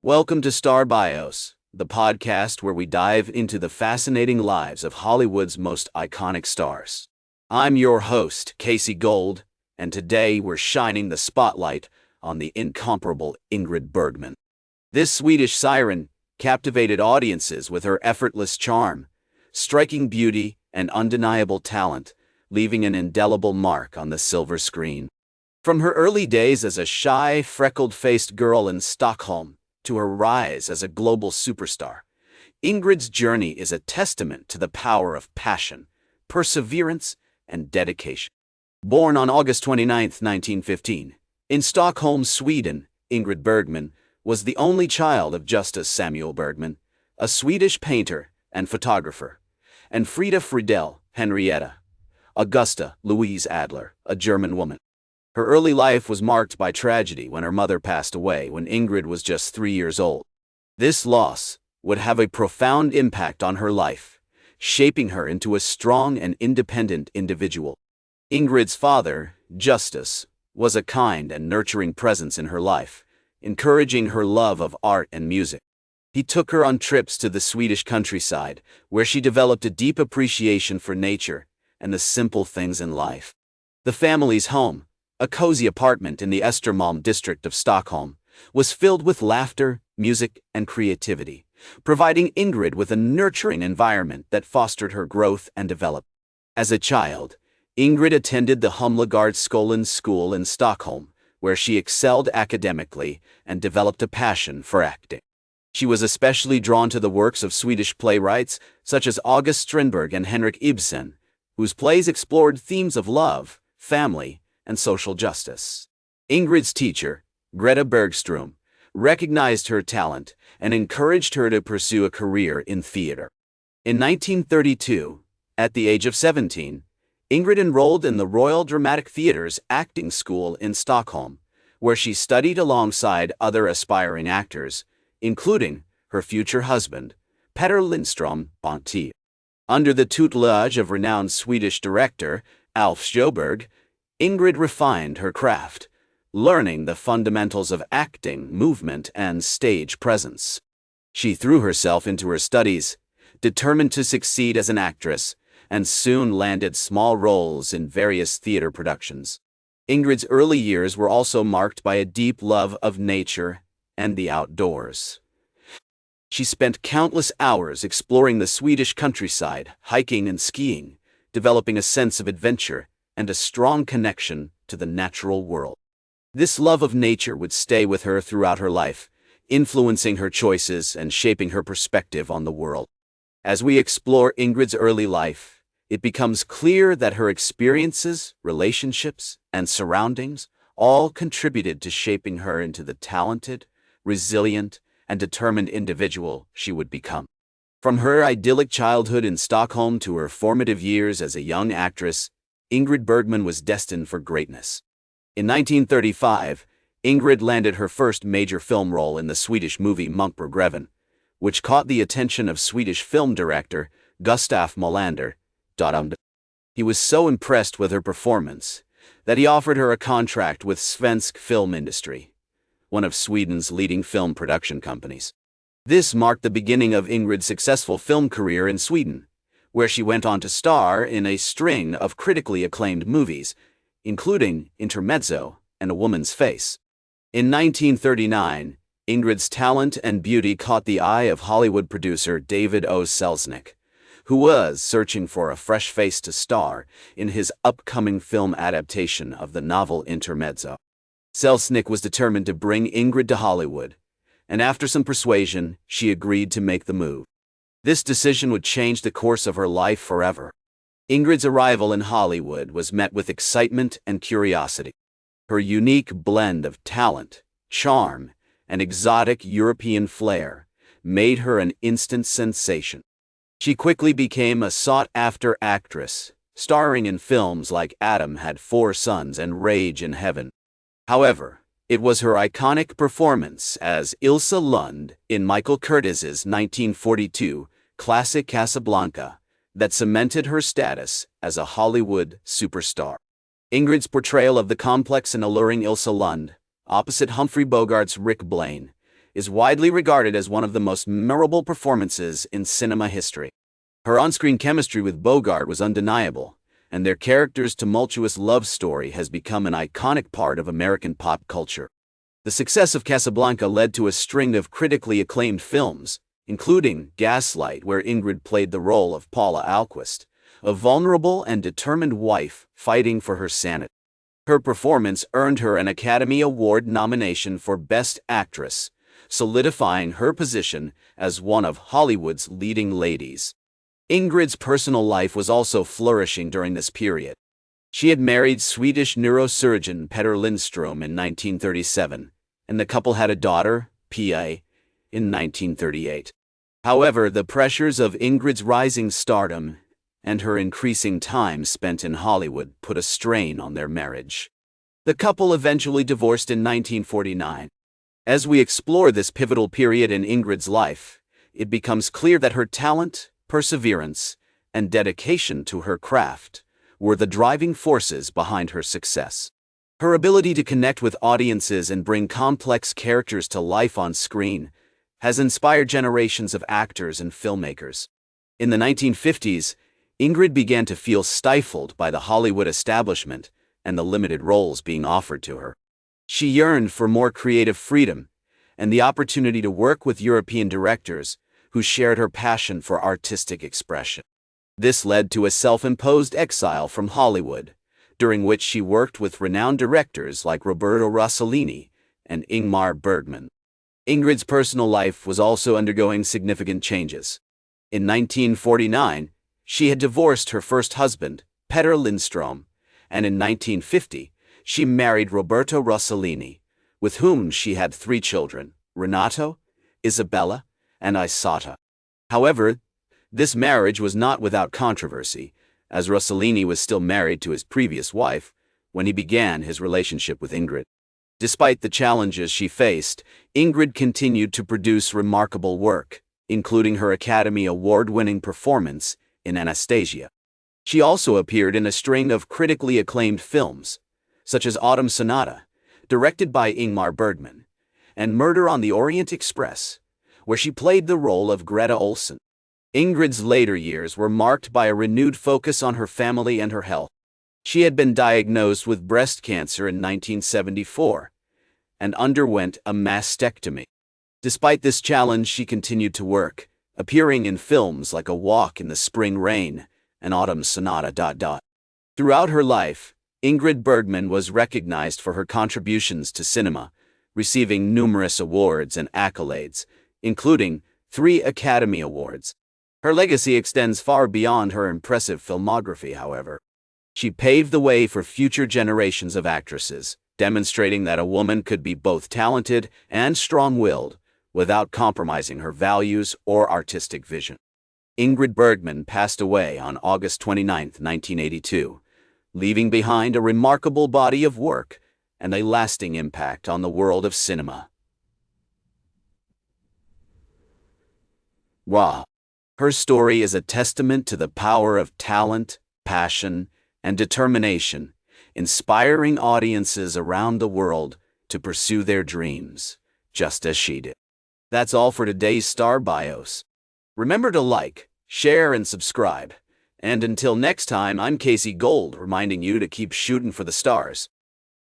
Welcome to Star Bios, the podcast where we dive into the fascinating lives of Hollywood's most iconic stars. I'm your host, Casey Gold, and today we're shining the spotlight on the incomparable Ingrid Bergman. This Swedish siren captivated audiences with her effortless charm, striking beauty, and undeniable talent, leaving an indelible mark on the silver screen. From her early days as a shy, freckled-faced girl in Stockholm to her rise as a global superstar, Ingrid's journey is a testament to the power of passion, perseverance, and dedication. Born on August 29, 1915, in Stockholm, Sweden, Ingrid Bergman was the only child of Justus Samuel Bergman, a Swedish painter and photographer, and Frida Friedel Henrietta Augusta Louise Adler, a German woman. Her early life was marked by tragedy when her mother passed away when Ingrid was just 3 years old. This loss would have a profound impact on her life, shaping her into a strong and independent individual. Ingrid's father, Justus, was a kind and nurturing presence in her life, encouraging her love of art and music. He took her on trips to the Swedish countryside, where she developed a deep appreciation for nature and the simple things in life. The family's home, a cozy apartment in the Östermalm district of Stockholm, was filled with laughter, music, and creativity, providing Ingrid with a nurturing environment that fostered her growth and development. As a child, Ingrid attended the Humlegårdsskolan school in Stockholm, where she excelled academically and developed a passion for acting. She was especially drawn to the works of Swedish playwrights such as August Strindberg and Henrik Ibsen, whose plays explored themes of love, family, and social justice. Ingrid's teacher, Greta Bergström, recognized her talent and encouraged her to pursue a career in theater. In 1932, at the age of 17, Ingrid enrolled in the Royal Dramatic Theatre's acting school in Stockholm, where she studied alongside other aspiring actors, including her future husband, Petter Lindström Bonte. Under the tutelage of renowned Swedish director Alf Sjöberg, Ingrid refined her craft, learning the fundamentals of acting, movement, and stage presence. She threw herself into her studies, determined to succeed as an actress, and soon landed small roles in various theater productions. Ingrid's early years were also marked by a deep love of nature and the outdoors. She spent countless hours exploring the Swedish countryside, hiking and skiing, developing a sense of adventure and a strong connection to the natural world. This love of nature would stay with her throughout her life, influencing her choices and shaping her perspective on the world. As we explore Ingrid's early life, it becomes clear that her experiences, relationships, and surroundings all contributed to shaping her into the talented, resilient, and determined individual she would become. From her idyllic childhood in Stockholm to her formative years as a young actress, Ingrid Bergman was destined for greatness. In 1935, Ingrid landed her first major film role in the Swedish movie Munkborgreven, which caught the attention of Swedish film director Gustaf Molander. He was so impressed with her performance that he offered her a contract with Svensk Film Industry, one of Sweden's leading film production companies. This marked the beginning of Ingrid's successful film career in Sweden, where she went on to star in a string of critically acclaimed movies, including Intermezzo and A Woman's Face. In 1939, Ingrid's talent and beauty caught the eye of Hollywood producer David O. Selznick, who was searching for a fresh face to star in his upcoming film adaptation of the novel Intermezzo. Selznick was determined to bring Ingrid to Hollywood, and after some persuasion, she agreed to make the move. This decision would change the course of her life forever. Ingrid's arrival in Hollywood was met with excitement and curiosity. Her unique blend of talent, charm, and exotic European flair made her an instant sensation. She quickly became a sought-after actress, starring in films like Adam Had 4 Sons and Rage in Heaven. However, it was her iconic performance as Ilsa Lund in Michael Curtiz's 1942 classic Casablanca that cemented her status as a Hollywood superstar. Ingrid's portrayal of the complex and alluring Ilsa Lund, opposite Humphrey Bogart's Rick Blaine, is widely regarded as one of the most memorable performances in cinema history. Her on-screen chemistry with Bogart was undeniable, and their character's tumultuous love story has become an iconic part of American pop culture. The success of Casablanca led to a string of critically acclaimed films, including Gaslight, where Ingrid played the role of Paula Alquist, a vulnerable and determined wife fighting for her sanity. Her performance earned her an Academy Award nomination for Best Actress, solidifying her position as one of Hollywood's leading ladies. Ingrid's personal life was also flourishing during this period. She had married Swedish neurosurgeon Petter Lindström in 1937, and the couple had a daughter, Pia, in 1938. However, the pressures of Ingrid's rising stardom and her increasing time spent in Hollywood put a strain on their marriage. The couple eventually divorced in 1949. As we explore this pivotal period in Ingrid's life, it becomes clear that her talent, perseverance, and dedication to her craft were the driving forces behind her success. Her ability to connect with audiences and bring complex characters to life on screen has inspired generations of actors and filmmakers. In the 1950s, Ingrid began to feel stifled by the Hollywood establishment and the limited roles being offered to her. She yearned for more creative freedom and the opportunity to work with European directors who shared her passion for artistic expression. This led to a self-imposed exile from Hollywood, during which she worked with renowned directors like Roberto Rossellini and Ingmar Bergman. Ingrid's personal life was also undergoing significant changes. In 1949, she had divorced her first husband, Petter Lindström, and in 1950, she married Roberto Rossellini, with whom she had 3 children, Renato, Isabella, and Isata. However, this marriage was not without controversy, as Rossellini was still married to his previous wife when he began his relationship with Ingrid. Despite the challenges she faced, Ingrid continued to produce remarkable work, including her Academy Award-winning performance in Anastasia. She also appeared in a string of critically acclaimed films, such as Autumn Sonata, directed by Ingmar Bergman, and Murder on the Orient Express, where she played the role of Greta Olsen. Ingrid's later years were marked by a renewed focus on her family and her health. She had been diagnosed with breast cancer in 1974 and underwent a mastectomy. Despite this challenge, she continued to work, appearing in films like A Walk in the Spring Rain and Autumn Sonata. Throughout her life, Ingrid Bergman was recognized for her contributions to cinema, receiving numerous awards and accolades, including 3 Academy Awards. Her legacy extends far beyond her impressive filmography, however. She paved the way for future generations of actresses, demonstrating that a woman could be both talented and strong-willed without compromising her values or artistic vision. Ingrid Bergman passed away on August 29, 1982, leaving behind a remarkable body of work and a lasting impact on the world of cinema. Wow! Her story is a testament to the power of talent, passion, and determination, inspiring audiences around the world to pursue their dreams, just as she did. That's all for today's Star Bios. Remember to like, share, and subscribe. And until next time, I'm Casey Gold, reminding you to keep shooting for the stars.